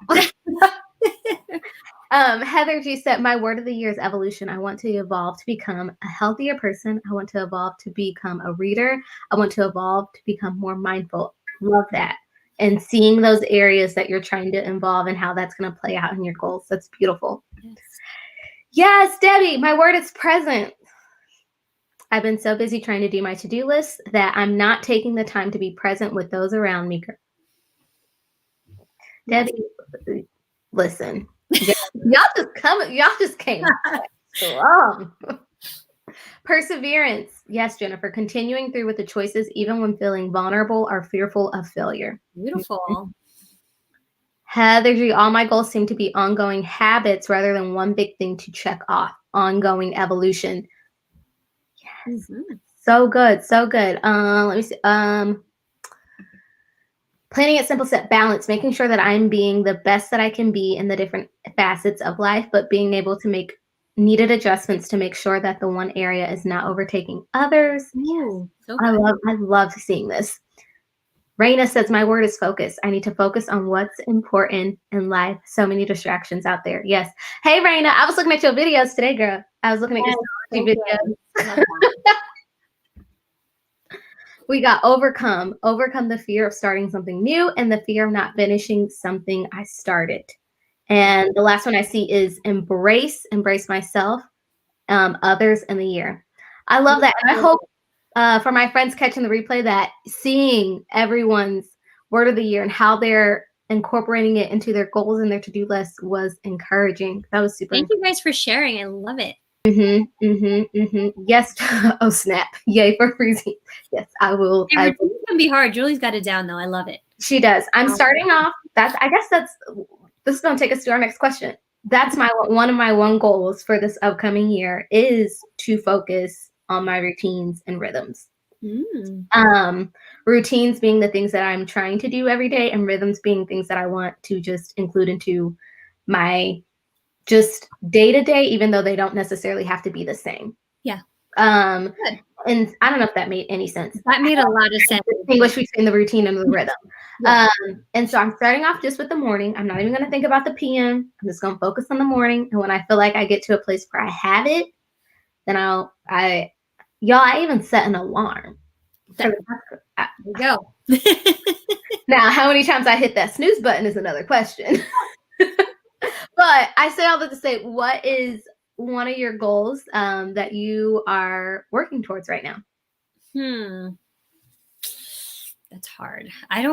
Heather G said, my word of the year is evolution. I want to evolve to become a healthier person. I want to evolve to become a reader. I want to evolve to become more mindful. Love that. And seeing those areas that you're trying to involve and how that's going to play out in your goals. That's beautiful. Yes, Debbie, my word is present. I've been so busy trying to do my to-do list that I'm not taking the time to be present with those around me. Debbie, listen. Y'all just came strong. Perseverance. Yes, Jennifer. Continuing through with the choices, even when feeling vulnerable or fearful of failure. Beautiful. Heather G, all my goals seem to be ongoing habits rather than one big thing to check off. Ongoing evolution. Yes. So good. So good. Let me see. Planning it simple, set balance, making sure that I'm being the best that I can be in the different facets of life, but being able to make needed adjustments to make sure that the one area is not overtaking others. Ooh, so I love seeing this. Raina says, my word is focus. I need to focus on what's important in life. So many distractions out there. Yes. Hey, Raina, I was looking at your videos today, girl. I was looking at your videos. We got overcome the fear of starting something new and the fear of not finishing something I started. And the last one I see is embrace myself, others, and the year. I love that. And I hope for my friends catching the replay that seeing everyone's word of the year and how they're incorporating it into their goals and their to-do list was encouraging. That was super. Thank you guys for sharing. I love it. Yes. Oh, snap. Yay for freezing. Yes, I will. It can be hard. Julie's got it down, though. I love it. She does. I'm starting off. This is going to take us to our next question. That's one of my goals for this upcoming year is to focus on my routines and rhythms. Routines being the things that I'm trying to do every day, and rhythms being things that I want to just include into my just day to day, even though they don't necessarily have to be the same. Yeah. Good. And I don't know if that made any sense. That made a lot of sense. Distinguish between the routine and the rhythm. Yeah. And so I'm starting off just with the morning. I'm not even going to think about the PM. I'm just going to focus on the morning. And when I feel like I get to a place where I have it, then I even set an alarm. There you go. Now, how many times I hit that snooze button is another question. But I say all that to say, what is one of your goals that you are working towards right now? That's hard. I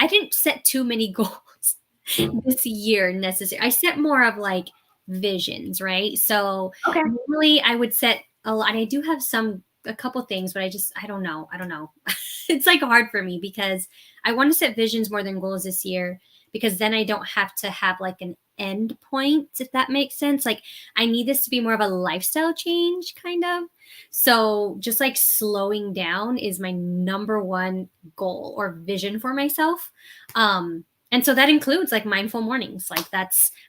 didn't set too many goals this year necessarily. I set more of like visions, right? So normally I would set a lot. And I do have a couple things, but I don't know. It's like hard for me because I want to set visions more than goals this year, because then I don't have to have like an end point, if that makes sense. Like I need this to be more of a lifestyle change kind of. So just like slowing down is my number one goal or vision for myself. And so that includes like mindful mornings. Like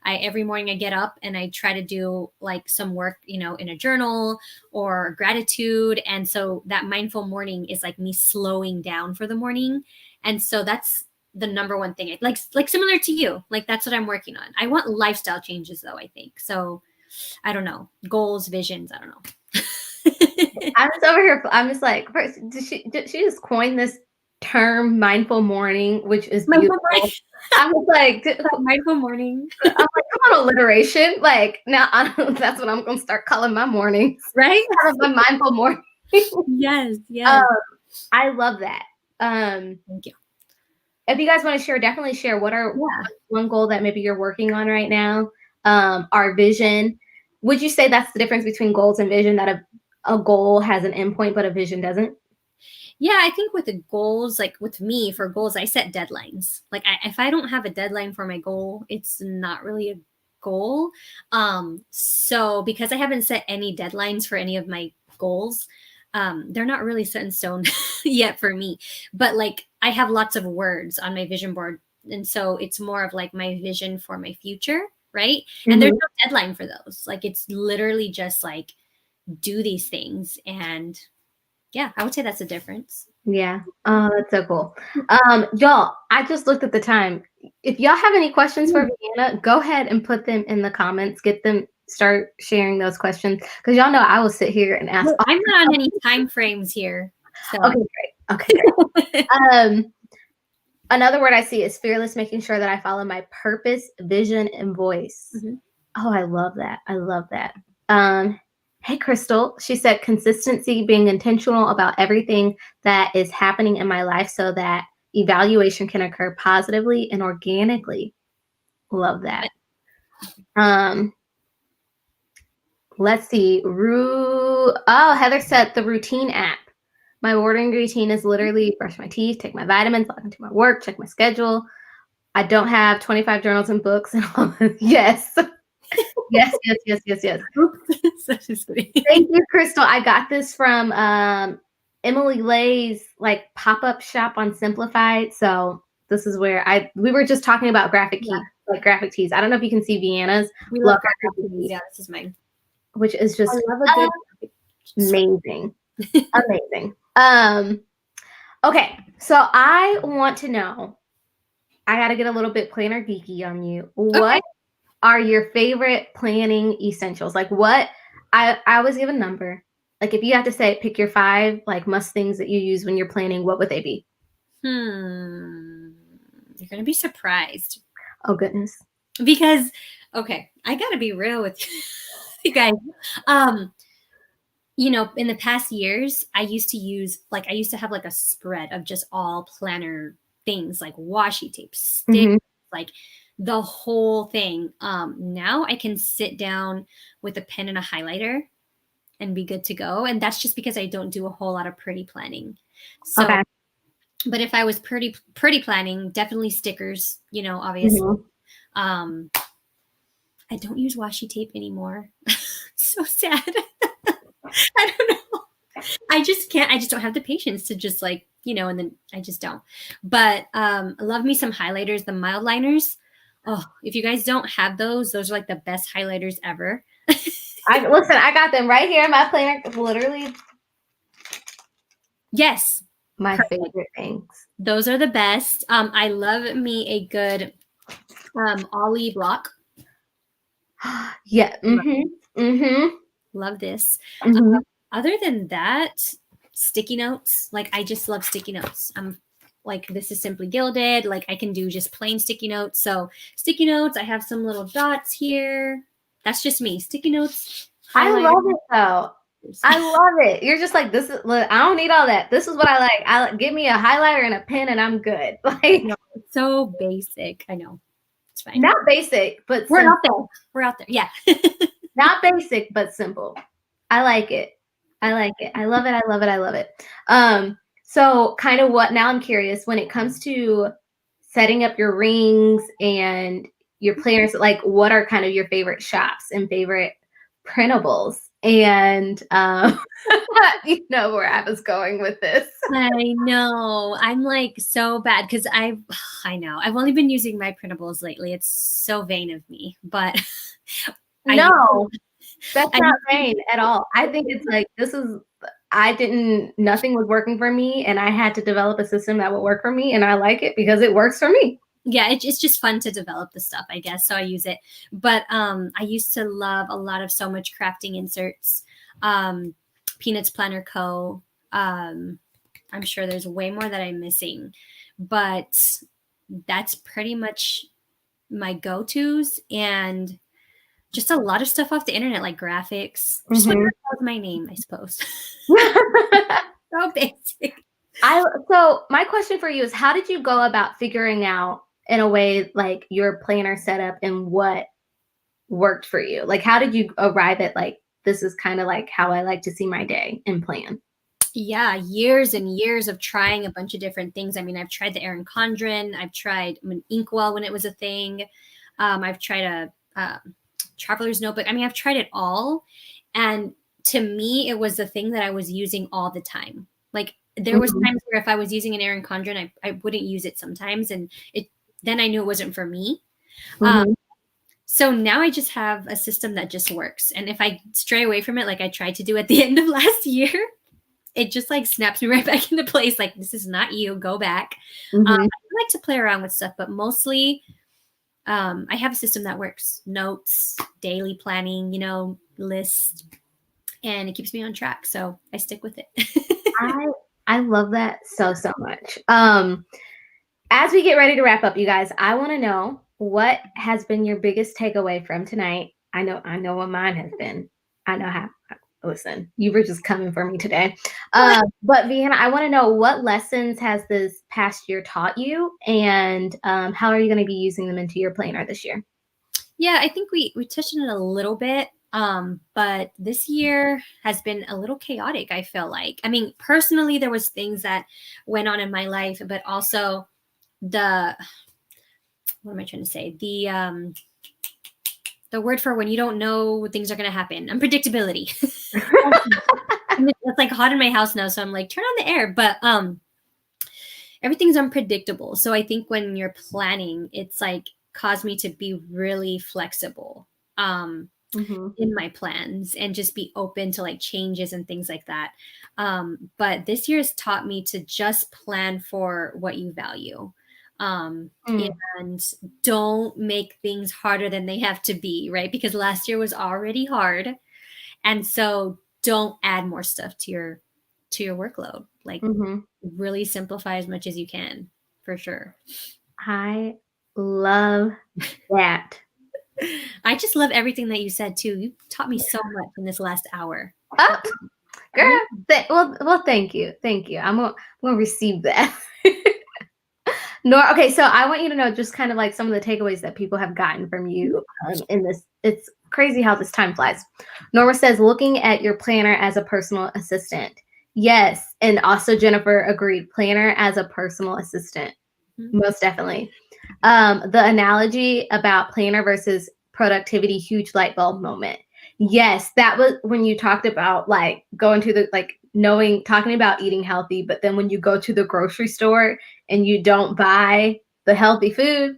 every morning I get up and I try to do like some work, in a journal or gratitude. And so that mindful morning is like me slowing down for the morning. And so that's the number one thing. Like similar to you, like that's what I'm working on. I want lifestyle changes though, I think. So I don't know, goals, visions, I don't know. I'm just over here. I'm just like, first, did she just coin this term, mindful morning, which is beautiful. I was like, mindful morning. I'm like, come on, alliteration. Like now, that's what I'm going to start calling my mornings, right? My mindful morning. Yes. I love that. Thank you. If you guys want to share, definitely share what are one goal that maybe you're working on right now. Our vision. Would you say that's the difference between goals and vision, that a goal has an endpoint, but a vision doesn't? Yeah, I think with the goals, like with me, for goals, I set deadlines. Like if I don't have a deadline for my goal, it's not really a goal. So because I haven't set any deadlines for any of my goals, they're not really set in stone yet for me. But like I have lots of words on my vision board. And so it's more of like my vision for my future, right? Mm-hmm. And there's no deadline for those. Like it's literally just like do these things. And yeah, I would say that's a difference. Yeah. Oh, that's so cool. Y'all, I just looked at the time. If y'all have any questions for Vienna, go ahead and put them in the comments. Start sharing those questions, because y'all know I will sit here and ask. I'm not on any time frames here. So. Okay, great. Another word I see is fearless, making sure that I follow my purpose, vision, and voice. Mm-hmm. Oh, I love that. Hey, Crystal, she said consistency, being intentional about everything that is happening in my life so that evaluation can occur positively and organically. Love that. Let's see. Heather said the routine app. My morning routine is literally brush my teeth, take my vitamins, log into my work, check my schedule. I don't have 25 journals and books and all. Yes. Yes. Thank you, Crystal. I got this from Emily Lay's like pop-up shop on Simplified. So this is where we were just talking about graphic tees. I don't know if you can see Vienna's. We love graphic tees. Yeah, this is mine. Which is just amazing. Amazing. Okay, so I want to know, I got to get a little bit planner geeky on you. What are your favorite planning essentials? Like what, I always give a number. Like if you have to say, pick your 5 like must things that you use when you're planning, what would they be? You're going to be surprised. Oh, goodness. Because, okay, I got to be real with you guys. In the past years, I used to have like a spread of just all planner things, like washi tape, sticks, like the whole thing. Now I can sit down with a pen and a highlighter and be good to go. And that's just because I don't do a whole lot of pretty planning. So, but if I was pretty planning, definitely stickers, obviously. I don't use washi tape anymore. So sad. I don't know. I just can't. I just don't have the patience to just like, and then I just don't. But I love me some highlighters, the mild liners. Oh, if you guys don't have those are like the best highlighters ever. I got them right here in my planner. Literally, yes, my perfect. favorite things. Those are the best. I love me a good Ollie block. Yeah. Love this. Mm-hmm. Other than that, sticky notes. Like I just love sticky notes. Like this is Simply Gilded. Like I can do just plain sticky notes. So sticky notes, I have some little dots here. That's just me. Sticky notes. I love it though. I love it. You're just like, this is, look, I don't need all that. This is what I like. Give me a highlighter and a pen and I'm good. Like, no, it's so basic. I know. It's fine. Not basic, but we're simple. out there. We're out there. Yeah. Not basic, but simple. I like it. I like it. I love it. I love it. I love it. So kind of now I'm curious when it comes to setting up your rings and your planners, like what are kind of your favorite shops and favorite printables? And you know where I was going with this. I know. I'm like so bad because I know. I've only been using my printables lately. It's so vain of me, but no, that's not vain at all. I think it's like, nothing was working for me and I had to develop a system that would work for me and I like it because it works for me. Yeah, it's just fun to develop the stuff, I guess. So I use it. But I used to love a lot of So Much Crafting inserts, Peanuts Planner Co. I'm sure there's way more that I'm missing, but that's pretty much my go-tos and just a lot of stuff off the internet, like graphics. Just what my name, I suppose. So basic. So my question for you is, how did you go about figuring out in a way like your planner setup and what worked for you? Like, how did you arrive at like, this is kind of like how I like to see my day and plan? Yeah, years and years of trying a bunch of different things. I mean, I've tried the Erin Condren. I've tried Inkwell when it was a thing. I've tried a traveler's notebook. I mean, I've tried it all. And to me, it was the thing that I was using all the time. Like there was times where if I was using an Erin Condren, I wouldn't use it sometimes. And then I knew it wasn't for me. So now I just have a system that just works. And if I stray away from it, like I tried to do at the end of last year, it just like snaps me right back into place. Like, this is not you, go back. I like to play around with stuff, but mostly I have a system that works. Notes, daily planning, list, and it keeps me on track. So I stick with it. I love that so much. As we get ready to wrap up, you guys, I want to know what has been your biggest takeaway from tonight. I know what mine has been. I know how. Listen, you were just coming for me today. But Vienna, I want to know what lessons has this past year taught you, and how are you going to be using them into your planner this year? Yeah, I think we touched on it a little bit. But this year has been a little chaotic, I feel like. I mean, personally, there was things that went on in my life, but also what am I trying to say? The word for when you don't know things are going to happen, unpredictability. It's like hot in my house now. So I'm like, turn on the air, but everything's unpredictable. So I think when you're planning, it's like caused me to be really flexible. In my plans and just be open to like changes and things like that. But this year has taught me to just plan for what you value. And don't make things harder than they have to be, right? Because last year was already hard. And so don't add more stuff to your workload. Like really simplify as much as you can, for sure. I love that. I just love everything that you said too. You taught me so much in this last hour. Oh, girl. Well, thank you. I'm gonna receive that. Nora, okay, so I want you to know just kind of like some of the takeaways that people have gotten from you in this. It's crazy how this time flies. Nora says, looking at your planner as a personal assistant. Yes, and also Jennifer agreed. Planner as a personal assistant, most definitely. The analogy about planner versus productivity, huge light bulb moment. Yes, that was when you talked about like going to talking about eating healthy, but then when you go to the grocery store and you don't buy the healthy food.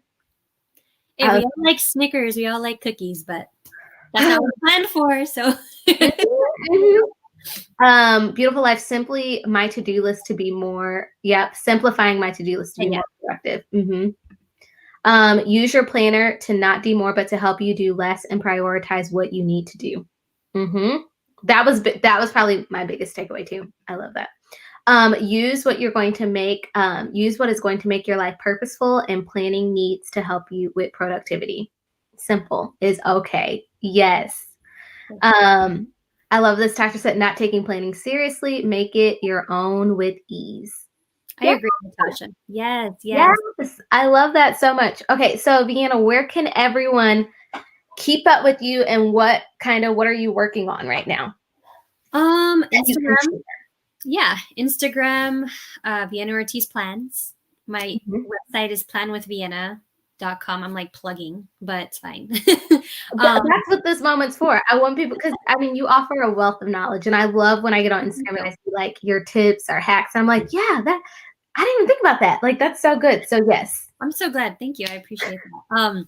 Hey, we all like Snickers, we all like cookies, but that's not what we planned for. So Beautiful Life, simply my to-do list to be more, simplifying my to-do list to be more productive. Use your planner to not do more, but to help you do less and prioritize what you need to do. That was probably my biggest takeaway too. I love that. Use what is going to make your life purposeful, and planning needs to help you with productivity. Simple is okay. Yes. I love this. Tasha said, not taking planning seriously, make it your own with ease. I agree, Natasha. Yes. I love that so much. Okay, so Vienna, where can everyone keep up with you, and what are you working on right now? Instagram. Yeah, Instagram, Vienna Ortiz Plans. My website is planwithvienna.com. I'm like plugging, but it's fine. That's what this moment's for. I want people, because you offer a wealth of knowledge, and I love when I get on Instagram and I see like your tips or hacks. I'm like, yeah, that I didn't even think about that. Like, that's so good. So yes, I'm so glad. Thank you. I appreciate that.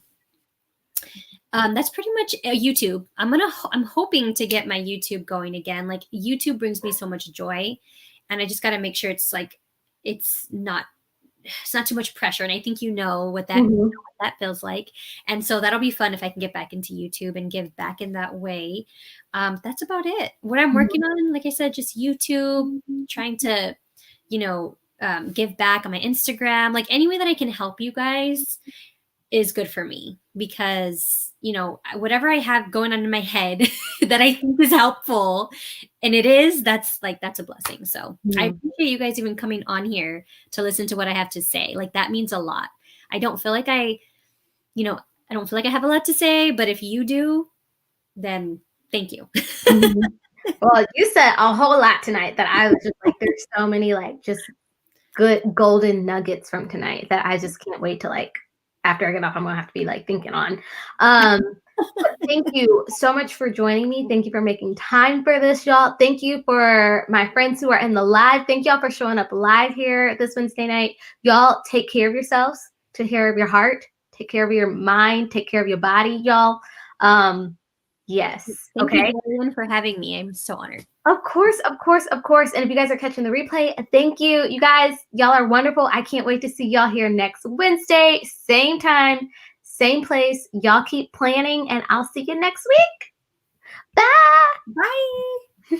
That's pretty much YouTube. I'm hoping to get my YouTube going again. Like, YouTube brings me so much joy, and I just got to make sure it's not too much pressure. And I think what that feels like. And so that'll be fun if I can get back into YouTube and give back in that way. That's about it. What I'm working on, like I said, just YouTube, trying to, give back on my Instagram. Like, any way that I can help you guys is good for me, because whatever I have going on in my head that I think is helpful, and that's a blessing. So I appreciate you guys even coming on here to listen to what I have to say. Like, that means a lot. I don't feel like I have a lot to say, but if you do, then thank you. Well, you said a whole lot tonight that I was just like, there's so many like just good golden nuggets from tonight that I just can't wait to, like, after I get off, I'm gonna have to be like thinking on. Thank you so much for joining me. Thank you for making time for this, y'all. Thank you for my friends who are in the live. Thank y'all for showing up live here this Wednesday night. Y'all take care of yourselves, take care of your heart, take care of your mind, take care of your body, y'all. Yes. Thank you, everyone, for having me. I'm so honored. Of course. And if you guys are catching the replay, thank you. You guys, y'all are wonderful. I can't wait to see y'all here next Wednesday, same time, same place. Y'all keep planning, and I'll see you next week. Bye. Bye.